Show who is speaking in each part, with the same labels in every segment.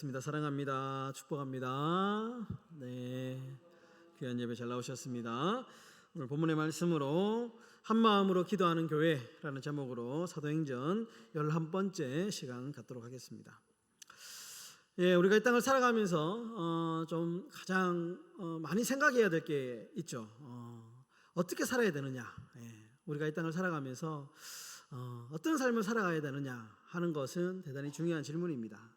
Speaker 1: 사랑합니다. 축복합니다. 네, 귀한 예배 잘 나오셨습니다. 오늘 본문의 말씀으로 한마음으로 기도하는 교회라는 제목으로 사도행전 11번째 시간 갖도록 하겠습니다. 우리가 이 땅을 살아가면서 좀 가장 많이 생각해야 될 게 있죠. 어떻게 살아야 되느냐. 우리가 이 땅을 살아가면서 어떤 삶을 살아가야 되느냐 하는 것은 대단히 중요한 질문입니다.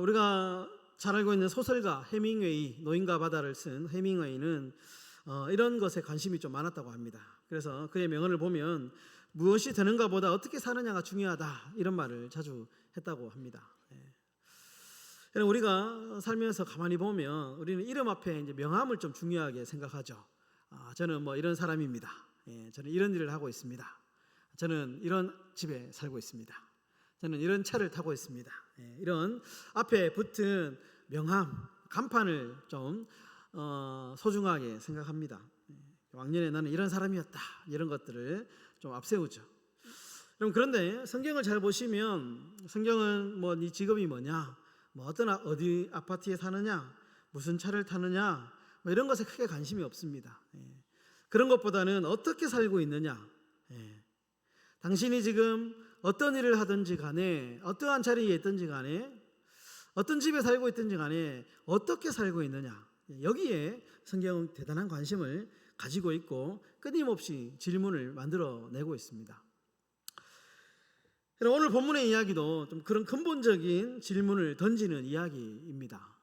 Speaker 1: 우리가 잘 알고 있는 소설가 해밍웨이, 노인과 바다를 쓴 해밍웨이는 이런 것에 관심이 좀 많았다고 합니다. 그래서 그의 명언을 보면 무엇이 되는가 보다 어떻게 사느냐가 중요하다, 이런 말을 자주 했다고 합니다. 우리가 살면서 가만히 보면 우리는 이름 앞에 이제 명함을 좀 중요하게 생각하죠. 저는 뭐 이런 사람입니다. 저는 이런 일을 하고 있습니다. 저는 이런 집에 살고 있습니다. 저는 이런 차를 타고 있습니다. 이런 앞에 붙은 명함, 간판을 좀 소중하게 생각합니다. 왕년에 나는 이런 사람이었다, 이런 것들을 좀 앞세우죠. 그런데 성경을 잘 보시면 성경은 뭐 네 직업이 뭐냐, 뭐 어디 아파트에 사느냐, 무슨 차를 타느냐, 뭐 이런 것에 크게 관심이 없습니다. 그런 것보다는 어떻게 살고 있느냐, 당신이 지금 어떤 일을 하든지 간에, 어떠한 자리에 있든지 간에, 어떤 집에 살고 있든지 간에 어떻게 살고 있느냐, 여기에 성경은 대단한 관심을 가지고 있고 끊임없이 질문을 만들어내고 있습니다. 오늘 본문의 이야기도 좀 그런 근본적인 질문을 던지는 이야기입니다.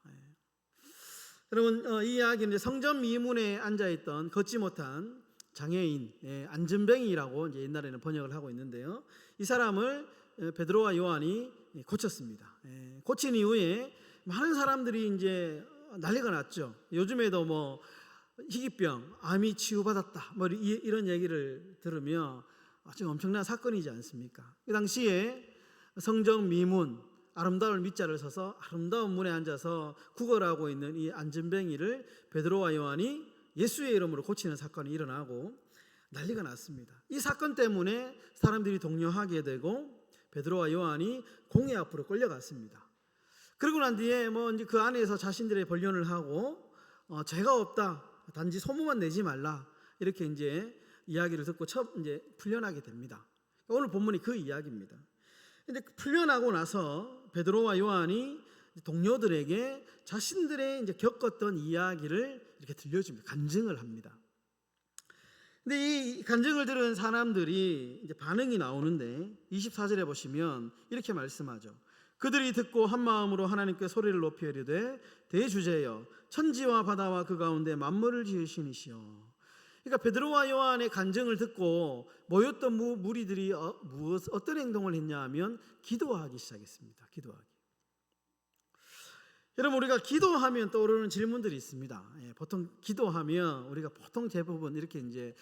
Speaker 1: 여러분, 이 이야기는 성전 미문에 앉아있던 걷지 못한 장애인, 안전뱅이라고 이제 옛날에는 번역을 하고 있는데요, 이 사람을 베드로와 요한이 고쳤습니다. 고친 이후에 많은 사람들이 이제 난리가 났죠. 요즘에도 뭐 희귀병, 암이 치유받았다, 뭐 이런 얘기를 들으며 아주 엄청난 사건이지 않습니까? 그 당시에 성전 미문, 아름다울 밑자를 서서 아름다운 문에 앉아서 구걸하고 있는 이 안전뱅이를 베드로와 요한이 예수의 이름으로 고치는 사건이 일어나고 난리가 났습니다. 이 사건 때문에 사람들이 동요하게 되고 베드로와 요한이 공회 앞으로 끌려갔습니다. 그러고 난 뒤에 뭐 이제 그 안에서 자신들의 변론을 하고 죄가 없다, 단지 소문만 내지 말라, 이렇게 이제 이야기를 듣고 이제 풀려나게 됩니다. 오늘 본문이 그 이야기입니다. 근데 풀려나고 나서 베드로와 요한이 동료들에게 자신들의 이제 겪었던 이야기를 이렇게 들려줍니다. 간증을 합니다. 근데 이 간증을 들은 사람들이 이제 반응이 나오는데 24절에 보시면 이렇게 말씀하죠. 그들이 듣고 한 마음으로 하나님께 소리를 높이 이르되 대주제여, 천지와 바다와 그 가운데 만물을 지으신 이시여. 그러니까 베드로와 요한의 간증을 듣고 모였던 무리들이 어떤 행동을 했냐 하면 기도하기 시작했습니다. 기도하기. 여러분, 우리가 기도하면 떠오르는 질문들이 있습니다. 보통 기도하면 우리가 보통 대부분 이렇게 이제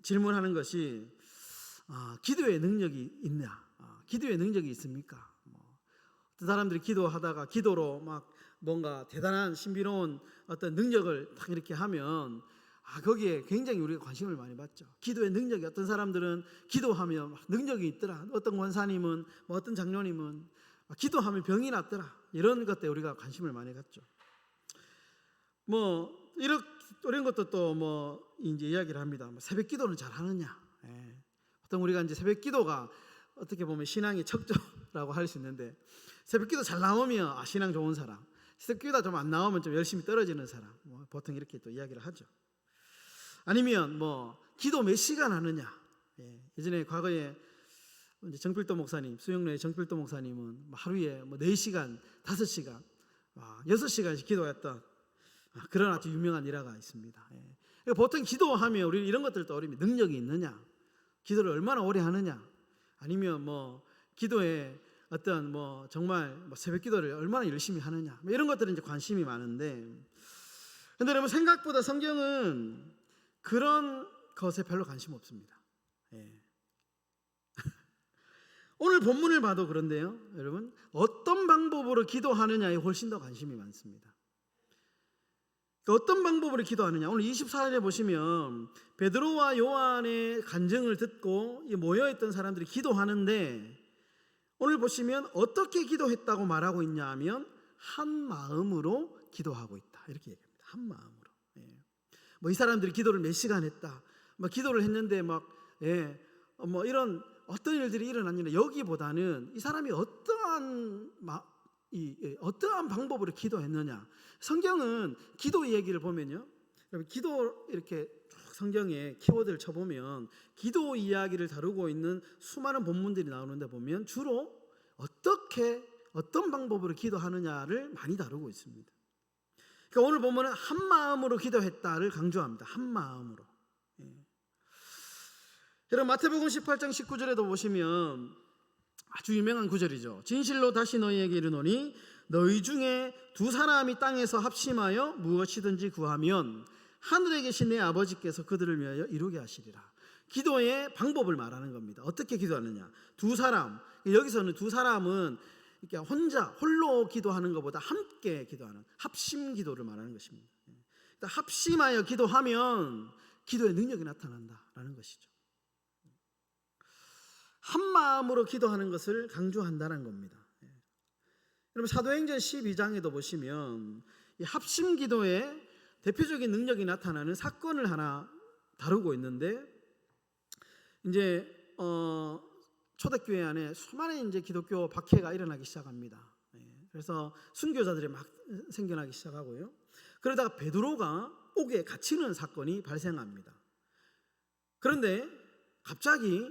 Speaker 1: 질문하는 것이 기도의 능력이 있냐, 기도의 능력이 있습니까? 어떤 사람들이 기도하다가 기도로 막 뭔가 대단한 신비로운 어떤 능력을 딱 이렇게 하면 거기에 굉장히 우리가 관심을 많이 받죠. 기도의 능력이, 어떤 사람들은 기도하면 능력이 있더라, 어떤 권사님은 뭐 어떤 장로님은 기도하면 병이 낫더라, 이런 것에 우리가 관심을 많이 갖죠. 뭐 이런 것도 또 뭐 이제 이야기를 합니다. 새벽 기도는 잘 하느냐. 보통 우리가 이제 새벽 기도가 어떻게 보면 신앙의 척도라고 할 수 있는데, 새벽 기도 잘 나오면 신앙 좋은 사람, 새벽 기도가 좀 안 나오면 좀 열심히 떨어지는 사람, 뭐 보통 이렇게 또 이야기를 하죠. 아니면 뭐 기도 몇 시간 하느냐. 예전에 과거에 이제 정필도 목사님, 수영로의 정필도 목사님은 하루에 뭐 4시간, 5시간, 6시간씩 기도했던 그런 아주 유명한 일화가 있습니다. 그러니까 보통 기도하면 우리 이런 것들 떠오릅니다. 능력이 있느냐, 기도를 얼마나 오래 하느냐, 아니면 뭐 기도에 어떤 뭐 정말 뭐 새벽 기도를 얼마나 열심히 하느냐, 뭐 이런 것들은 이제 관심이 많은데, 근데 여러분, 생각보다 성경은 그런 것에 별로 관심 없습니다. 오늘 본문을 봐도 그런데요, 여러분, 어떤 방법으로 기도하느냐에 훨씬 더 관심이 많습니다. 어떤 방법으로 기도하느냐, 오늘 24절에 보시면 베드로와 요한의 간증을 듣고 모여있던 사람들이 기도하는데 오늘 보시면 어떻게 기도했다고 말하고 있냐 하면 한 마음으로 기도하고 있다 이렇게 얘기합니다. 한 마음으로. 뭐 이 사람들이 기도를 몇 시간 했다. 뭐 기도를 했는데 뭐 이런 어떤 일들이 일어났느냐 여기보다는 이 사람이 어떠한 방법으로 기도했느냐. 성경은 기도 얘기를 보면요, 기도 이렇게 성경에 키워드를 쳐보면 기도 이야기를 다루고 있는 수많은 본문들이 나오는데 보면 주로 어떤 방법으로 기도하느냐를 많이 다루고 있습니다. 그러니까 오늘 보면은 한 마음으로 기도했다를 강조합니다. 한 마음으로. 여러분 마태복음 18장 19절에도 보시면 아주 유명한 구절이죠. 진실로 다시 너희에게 이르노니 너희 중에 두 사람이 땅에서 합심하여 무엇이든지 구하면 하늘에 계신 내 아버지께서 그들을 위하여 이루게 하시리라. 기도의 방법을 말하는 겁니다. 어떻게 기도하느냐. 두 사람, 여기서는 두 사람은 이렇게 홀로 기도하는 것보다 함께 기도하는 합심 기도를 말하는 것입니다. 합심하여 기도하면 기도의 능력이 나타난다라는 것이죠. 한 마음으로 기도하는 것을 강조한다는 겁니다. 여러분 사도행전 12장에도 보시면 이 합심 기도의 대표적인 능력이 나타나는 사건을 하나 다루고 있는데, 이제 초대교회 안에 수많은 이제 기독교 박해가 일어나기 시작합니다. 그래서 순교자들이 막 생겨나기 시작하고요. 그러다가 베드로가 옥에 갇히는 사건이 발생합니다. 그런데 갑자기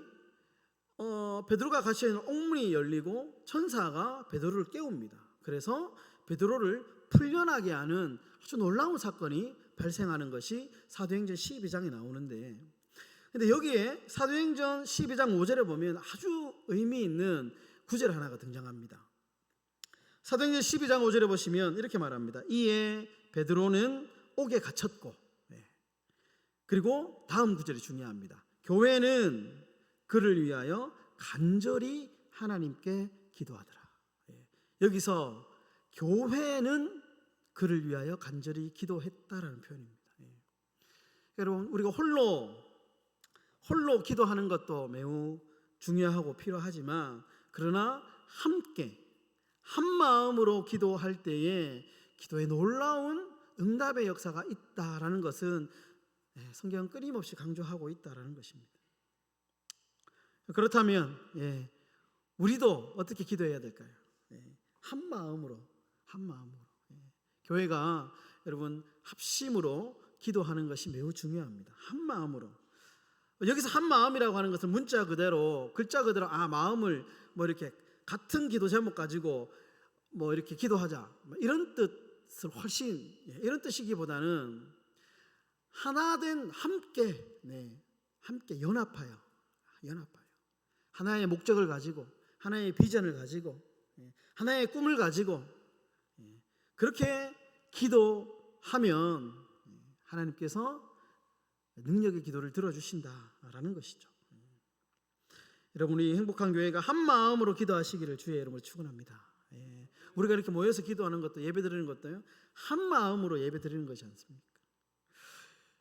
Speaker 1: 베드로가 갇혀 있는 옥문이 열리고 천사가 베드로를 깨웁니다. 그래서 베드로를 풀려나게 하는 아주 놀라운 사건이 발생하는 것이 사도행전 12장에 나오는데, 근데 여기에 사도행전 12장 5절에 보면 아주 의미 있는 구절 하나가 등장합니다. 사도행전 12장 5절에 보시면 이렇게 말합니다. 이에 베드로는 옥에 갇혔고, 그리고 다음 구절이 중요합니다. 교회는 그를 위하여 간절히 하나님께 기도하더라. 여기서 교회는 그를 위하여 간절히 기도했다라는 표현입니다. 여러분 우리가 홀로 기도하는 것도 매우 중요하고 필요하지만, 그러나 함께 한 마음으로 기도할 때에 기도에 놀라운 응답의 역사가 있다라는 것은 성경은 끊임없이 강조하고 있다라는 것입니다. 그렇다면 우리도 어떻게 기도해야 될까요? 한 마음으로. 교회가 여러분 합심으로 기도하는 것이 매우 중요합니다. 한 마음으로. 여기서 한 마음이라고 하는 것은 문자 그대로, 글자 그대로 마음을 뭐 이렇게 같은 기도 제목 가지고 뭐 이렇게 기도하자 이런 뜻을 훨씬 이런 뜻이기보다는 하나된 함께 연합하여 하나의 목적을 가지고 하나의 비전을 가지고 하나의 꿈을 가지고 그렇게 기도하면 하나님께서 능력의 기도를 들어주신다라는 것이죠. 여러분 우리 행복한 교회가 한 마음으로 기도하시기를 주의 이름으로 축원합니다. 우리가 이렇게 모여서 기도하는 것도 예배드리는 것도요 한 마음으로 예배드리는 것이 않습니까?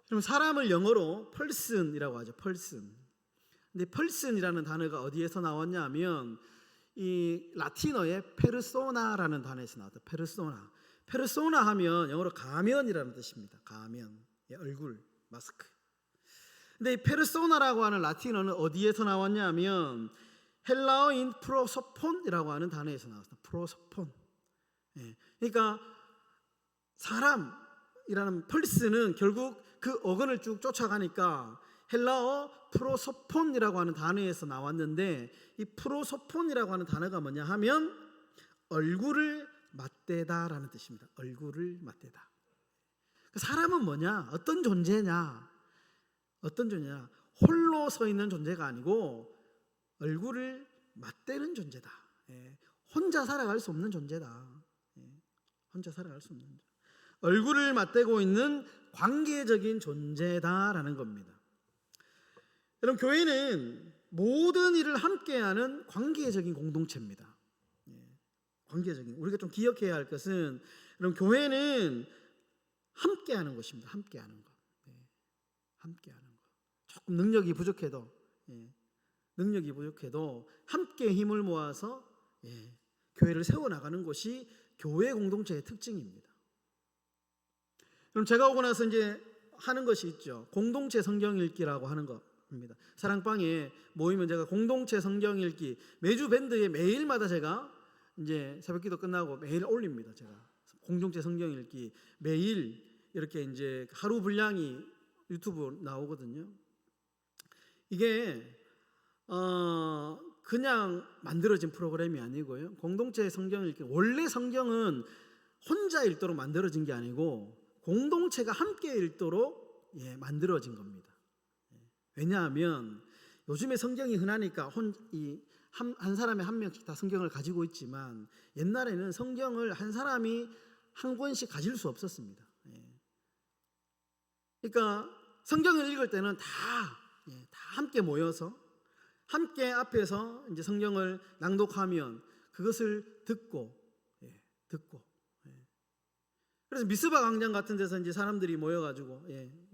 Speaker 1: 그럼 사람을 영어로 person이라고 하죠. person. 근데 person이라는 단어가 어디에서 나왔냐 하면 이 라틴어의 페르소나라는 단어에서 나왔다. 페르소나 하면 영어로 가면이라는 뜻입니다. 가면, 얼굴, 마스크. 근데 이 페르소나라고 하는 라틴어는 어디에서 나왔냐 하면 헬라어인 프로소폰이라고 하는 단어에서 나왔습니다. 프로소폰. 그러니까 사람이라는 펄스는 결국 그 어근을 쭉 쫓아가니까 헬라어 프로소폰이라고 하는 단어에서 나왔는데, 이 프로소폰이라고 하는 단어가 뭐냐 하면 얼굴을 맞대다라는 뜻입니다. 얼굴을 맞대다. 사람은 뭐냐? 어떤 존재냐? 홀로 서 있는 존재가 아니고 얼굴을 맞대는 존재다. 혼자 살아갈 수 없는 존재다. 얼굴을 맞대고 있는 관계적인 존재다라는 겁니다. 여러분 교회는 모든 일을 함께하는 관계적인 공동체입니다. 관계적인, 우리가 좀 기억해야 할 것은 여러분 교회는 함께하는 것입니다. 함께하는 것. 조금 능력이 부족해도 함께 힘을 모아서 교회를 세워나가는 것이 교회 공동체의 특징입니다. 그럼 제가 오고 나서 이제 하는 것이 있죠. 공동체 성경 읽기라고 하는 겁니다. 사랑방에 모이면 제가 공동체 성경 읽기 매주 밴드에 매일마다 제가 이제 새벽기도 끝나고 매일 올립니다. 제가 공동체 성경 읽기 매일 이렇게 이제 하루 분량이 유튜브 나오거든요. 이게 그냥 만들어진 프로그램이 아니고요. 공동체 성경 읽기 원래 성경은 혼자 읽도록 만들어진 게 아니고 공동체가 함께 읽도록 만들어진 겁니다. 왜냐하면 요즘에 성경이 흔하니까 한 사람이 한 명씩 다 성경을 가지고 있지만 옛날에는 성경을 한 사람이 한 권씩 가질 수 없었습니다. 그러니까 성경을 읽을 때는 다 함께 모여서 함께 앞에서 이제 성경을 낭독하면 그것을 듣고 그래서 미스바 광장 같은 데서 이제 사람들이 모여가지고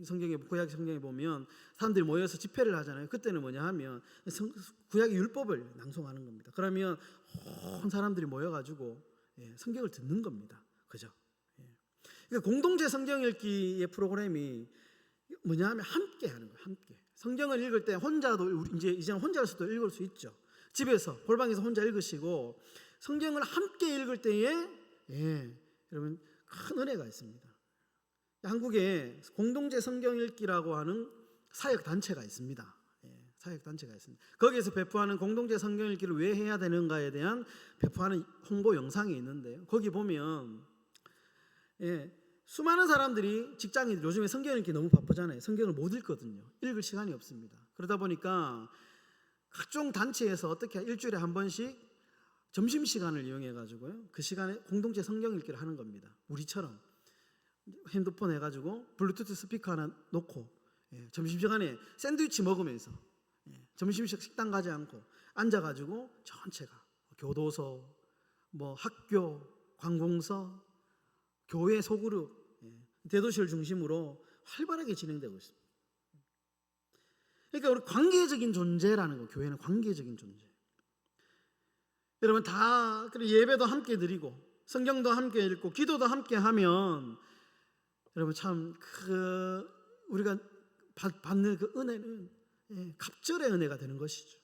Speaker 1: 성경에 구약 성경에 보면 사람들이 모여서 집회를 하잖아요. 그때는 뭐냐 하면 구약의 율법을 낭송하는 겁니다. 그러면 온 사람들이 모여가지고 성경을 듣는 겁니다. 그죠? 그러니까 공동체 성경 읽기의 프로그램이 뭐냐 하면 함께 하는 거예요. 함께 성경을 읽을 때 혼자도 이제는 혼자서도 읽을 수 있죠. 집에서 골방에서 혼자 읽으시고 성경을 함께 읽을 때에 여러분 큰 은혜가 있습니다. 한국에 공동체 성경 읽기라고 하는 사역 단체가 있습니다. 사역 단체가 있습니다. 거기에서 배포하는 공동체 성경 읽기를 왜 해야 되는가에 대한 배포하는 홍보 영상이 있는데요. 거기 보면 수많은 사람들이 직장인들 요즘에 성경 읽기 너무 바쁘잖아요. 성경을 못 읽거든요. 읽을 시간이 없습니다. 그러다 보니까 각종 단체에서 어떻게 일주일에 한 번씩 점심시간을 이용해가지고요. 그 시간에 공동체 성경 읽기를 하는 겁니다. 우리처럼 핸드폰 해가지고 블루투스 스피커 하나 놓고 점심시간에 샌드위치 먹으면서 점심식 식당 가지 않고 앉아가지고 전체가 교도소, 학교, 관공서, 교회 소그룹, 대도시를 중심으로 활발하게 진행되고 있습니다. 그러니까 우리 관계적인 존재라는 거, 교회는 관계적인 존재. 여러분 다 예배도 함께 드리고 성경도 함께 읽고 기도도 함께 하면 여러분 참 우리가 받는 그 은혜는 갑절의 은혜가 되는 것이죠.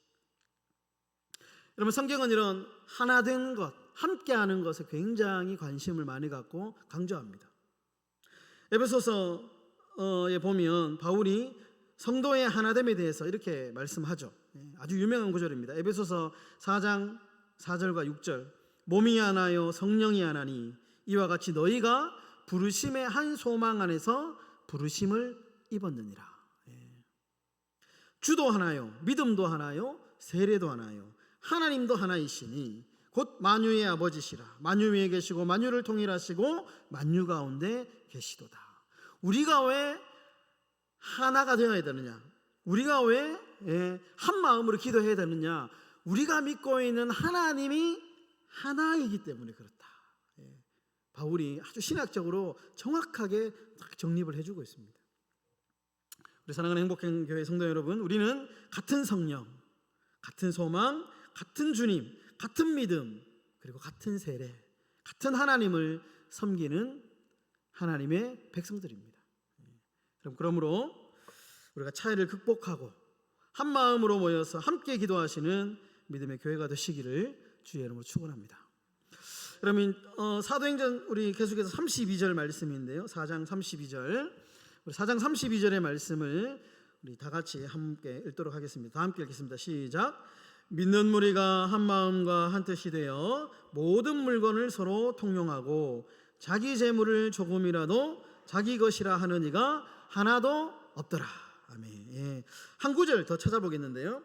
Speaker 1: 여러분 성경은 이런 하나된 것, 함께하는 것에 굉장히 관심을 많이 갖고 강조합니다. 에베소서에 보면 바울이 성도의 하나됨에 대해서 이렇게 말씀하죠. 아주 유명한 구절입니다. 에베소서 4장 4절과 6절 몸이 하나요 성령이 하나니 이와 같이 너희가 부르심의 한 소망 안에서 부르심을 입었느니라. 주도 하나요 믿음도 하나요 세례도 하나요 하나님도 하나이시니 곧 만유의 아버지시라. 만유 위에 계시고 만유를 통일하시고 만유 가운데 계시도다. 우리가 왜 하나가 되어야 되느냐? 우리가 왜 한 마음으로 기도해야 되느냐? 우리가 믿고 있는 하나님이 하나이기 때문에 그렇다. 바울이 아주 신학적으로 정확하게 정립을 해주고 있습니다. 우리 사랑하는 행복한 교회 성도 여러분, 우리는 같은 성령, 같은 소망, 같은 주님, 같은 믿음, 그리고 같은 세례, 같은 하나님을 섬기는 하나님의 백성들입니다. 그러므로 우리가 차이를 극복하고 한 마음으로 모여서 함께 기도하시는 믿음의 교회가 되시기를 주의 이름으로 축원합니다. 그러면 사도행전 우리 계속해서 32절 말씀인데요. 4장 32절 우리 4장 32절의 말씀을 우리 다 같이 함께 읽도록 하겠습니다. 다 함께 읽겠습니다. 시작. 믿는 무리가 한 마음과 한 뜻이 되어 모든 물건을 서로 통용하고 자기 재물을 조금이라도 자기 것이라 하는 이가 하나도 없더라. 아멘. 한 구절 더 찾아보겠는데요.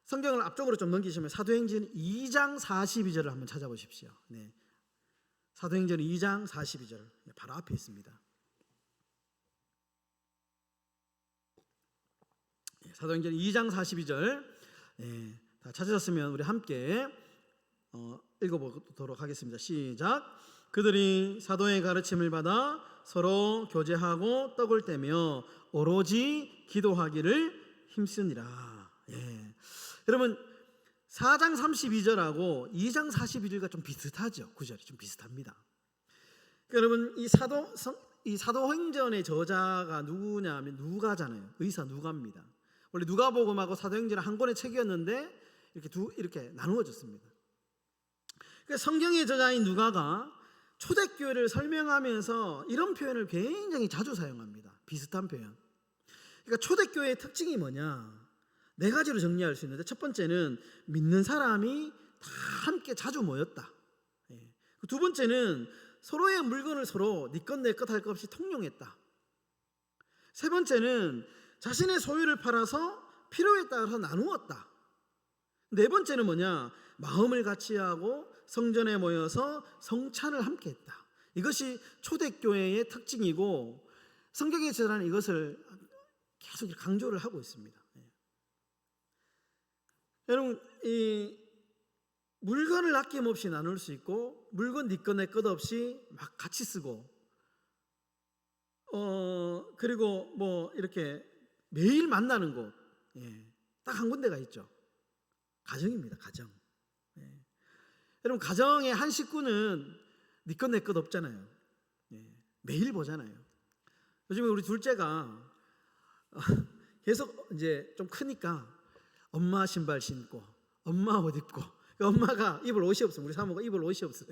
Speaker 1: 성경을 앞쪽으로 좀 넘기시면 사도행전 2장 42절을 한번 찾아보십시오. 사도행전 2장 42절 바로 앞에 있습니다. 사도행전 2장 42절 다 찾으셨으면 우리 함께 읽어보도록 하겠습니다. 시작. 그들이 사도의 가르침을 받아 서로 교제하고 떡을 떼며 오로지 기도하기를 힘쓰니라. 여러분 4장 32절하고 2장 41절과 좀 비슷하죠. 구절이 좀 비슷합니다. 여러분 이 사도행전의 저자가 누구냐면 누가잖아요. 의사 누가입니다. 원래 누가복음하고 사도행전은 한 권의 책이었는데 이렇게 나누어졌습니다. 그러니까 성경의 저자인 누가가 초대교회를 설명하면서 이런 표현을 굉장히 자주 사용합니다. 비슷한 표현. 그러니까 초대교회의 특징이 뭐냐? 네 가지로 정리할 수 있는데, 첫 번째는 믿는 사람이 다 함께 자주 모였다. 두 번째는 서로의 물건을 서로 네 것 내 것 할 것 없이 통용했다. 세 번째는 자신의 소유를 팔아서 필요에 따라서 나누었다. 네 번째는 뭐냐? 마음을 같이 하고 성전에 모여서 성찬을 함께 했다. 이것이 초대교회의 특징이고, 성경의 저자는 이것을 계속 강조를 하고 있습니다. 여러분, 이 물건을 아낌없이 나눌 수 있고, 물건 네 것 내 것 없이 막 같이 쓰고, 그리고 뭐 이렇게 매일 만나는 곳, 딱 한 군데가 있죠. 가정입니다. 가정. 여러분, 가정의 한 식구는 네 것 내 것 없잖아요. 매일 보잖아요. 요즘에 우리 둘째가 계속 이제 좀 크니까 엄마 신발 신고, 엄마 옷 입고, 엄마가 입을 옷이 없어요. 우리 사모가 입을 옷이 없어요.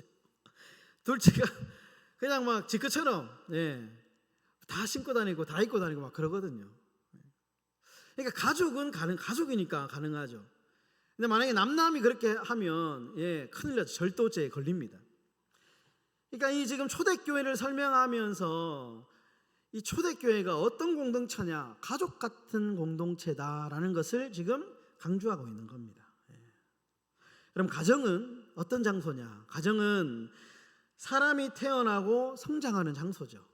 Speaker 1: 둘째가 그냥 막 지 것처럼 다 신고 다니고 다 입고 다니고 막 그러거든요. 그러니까 가족은 가족이니까 가능하죠. 근데 만약에 남남이 그렇게 하면 큰일 나죠. 절도죄에 걸립니다. 그러니까 이 지금 초대교회를 설명하면서 이 초대교회가 어떤 공동체냐, 가족 같은 공동체다라는 것을 지금 강조하고 있는 겁니다. 그럼 가정은 어떤 장소냐? 가정은 사람이 태어나고 성장하는 장소죠.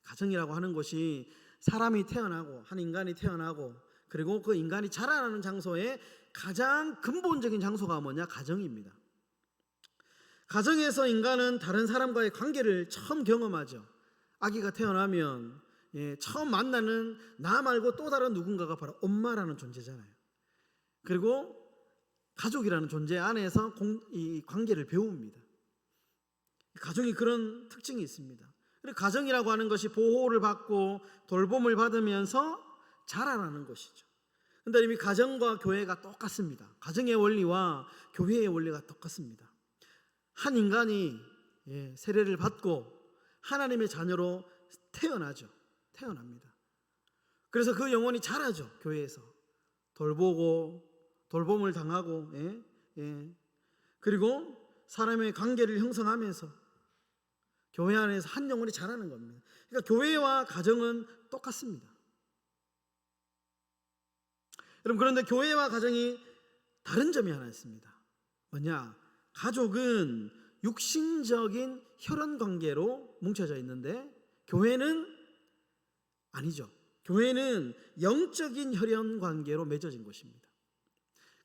Speaker 1: 가정이라고 하는 곳이 사람이 태어나고 한 인간이 태어나고 그리고 그 인간이 자라나는 장소의 가장 근본적인 장소가 뭐냐? 가정입니다. 가정에서 인간은 다른 사람과의 관계를 처음 경험하죠. 아기가 태어나면 처음 만나는 나 말고 또 다른 누군가가 바로 엄마라는 존재잖아요. 그리고 가족이라는 존재 안에서 이 관계를 배웁니다. 가정이 그런 특징이 있습니다. 그리고 가정이라고 하는 것이 보호를 받고 돌봄을 받으면서 자라나는 것이죠. 그런데 이미 가정과 교회가 똑같습니다. 가정의 원리와 교회의 원리가 똑같습니다. 한 인간이 세례를 받고 하나님의 자녀로 태어납니다. 그래서 그 영혼이 자라죠. 교회에서 돌보고 돌봄을 당하고 그리고 사람의 관계를 형성하면서 교회 안에서 한 영혼이 자라는 겁니다. 그러니까 교회와 가정은 똑같습니다. 여러분, 그런데 교회와 가정이 다른 점이 하나 있습니다. 뭐냐? 가족은 육신적인 혈연 관계로 뭉쳐져 있는데 교회는 아니죠. 교회는 영적인 혈연 관계로 맺어진 곳입니다.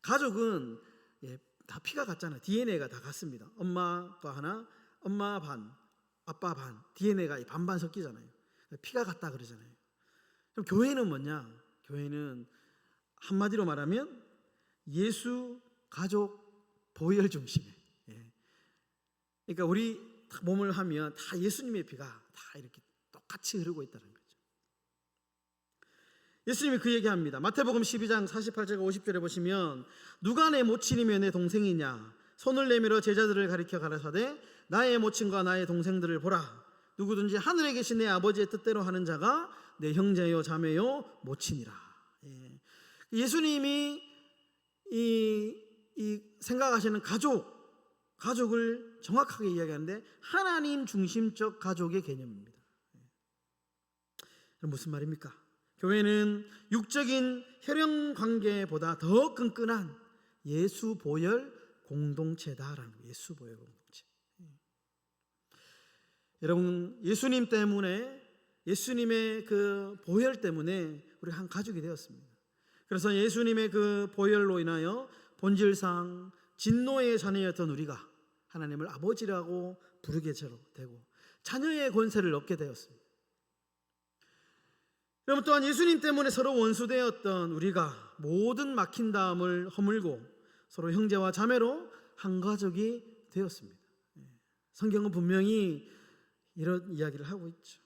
Speaker 1: 가족은 다 피가 같잖아요. DNA가 다 같습니다. 엄마가 하나, 엄마 반, 아빠 반, DNA가 반반 섞이잖아요. 피가 같다 그러잖아요. 그럼 교회는 뭐냐? 교회는 한마디로 말하면 예수 가족 보혈 중심에. 그러니까 우리 몸을 하면 다 예수님의 피가 다 이렇게 똑같이 흐르고 있다는 거죠. 예수님이 그 얘기합니다. 마태복음 12장 48절과 50절에 보시면 누가 내 모친이며 내 동생이냐? 손을 내밀어 제자들을 가리켜 가라사대 나의 모친과 나의 동생들을 보라. 누구든지 하늘에 계신 내 아버지의 뜻대로 하는 자가 내 형제요 자매요 모친이라. 예수님이 이 생각하시는 가족을 정확하게 이야기하는데 하나님 중심적 가족의 개념입니다. 무슨 말입니까? 교회는 육적인 혈연 관계보다 더 끈끈한 예수 보혈 공동체다라는 거예요. 예수 보혈 공동체. 여러분, 예수님 때문에, 예수님의 그 보혈 때문에 우리 한 가족이 되었습니다. 그래서 예수님의 그 보혈로 인하여 본질상 진노의 자녀였던 우리가 하나님을 아버지라고 부르게 되고 자녀의 권세를 얻게 되었습니다. 여러분, 또한 예수님 때문에 서로 원수되었던 우리가 모든 막힌 담을 허물고 서로 형제와 자매로 한 가족이 되었습니다. 성경은 분명히 이런 이야기를 하고 있죠.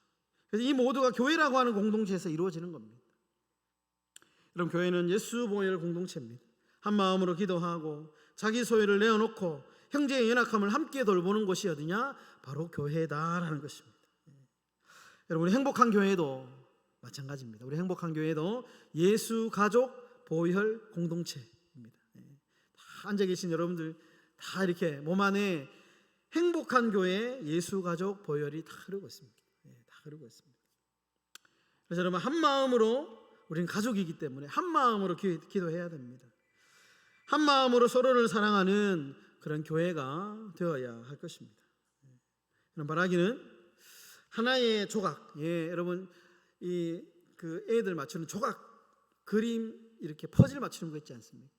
Speaker 1: 그래서 이 모두가 교회라고 하는 공동체에서 이루어지는 겁니다. 여러분, 교회는 예수 보혈 공동체입니다. 한 마음으로 기도하고 자기 소유를 내어놓고 형제의 연약함을 함께 돌보는 곳이 어디냐? 바로 교회다라는 것입니다. 여러분, 우리 행복한 교회도 마찬가지입니다. 우리 행복한 교회도 예수 가족 보혈 공동체입니다. 다 앉아 계신 여러분들 다 이렇게 몸 안에 행복한 교회 예수 가족 보혈이 다 흐르고 있습니다. 다 흐르고 있습니다. 그래서 여러분, 한 마음으로 우리는 가족이기 때문에 한 마음으로 기도해야 됩니다. 한 마음으로 서로를 사랑하는 그런 교회가 되어야 할 것입니다. 바라기는 하나의 조각, 여러분 그 애들 맞추는 조각 그림 이렇게 퍼즐 맞추는 거 있지 않습니까?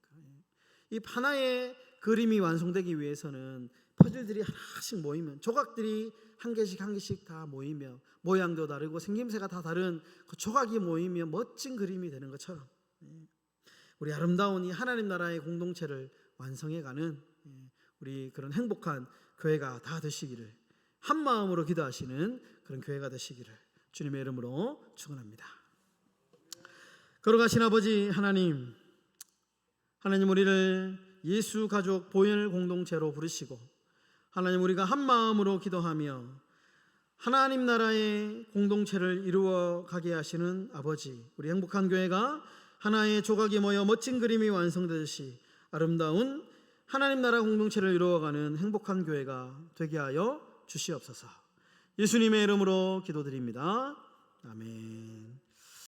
Speaker 1: 이 하나의 그림이 완성되기 위해서는 퍼즐들이 하나씩 모이면, 조각들이 한 개씩 다 모이며 모양도 다르고 생김새가 다 다른 그 조각이 모이며 멋진 그림이 되는 것처럼 우리 아름다운 이 하나님 나라의 공동체를 완성해가는 우리 그런 행복한 교회가 다 되시기를, 한 마음으로 기도하시는 그런 교회가 되시기를 주님의 이름으로 축원합니다. 걸어가신 아버지 하나님, 하나님 우리를 예수 가족 보혈 공동체로 부르시고 하나님 우리가 한 마음으로 기도하며 하나님 나라의 공동체를 이루어 가게 하시는 아버지, 우리 행복한 교회가 하나의 조각이 모여 멋진 그림이 완성되듯이 아름다운 하나님 나라 공동체를 이루어가는 행복한 교회가 되게 하여 주시옵소서. 예수님의 이름으로 기도드립니다. 아멘.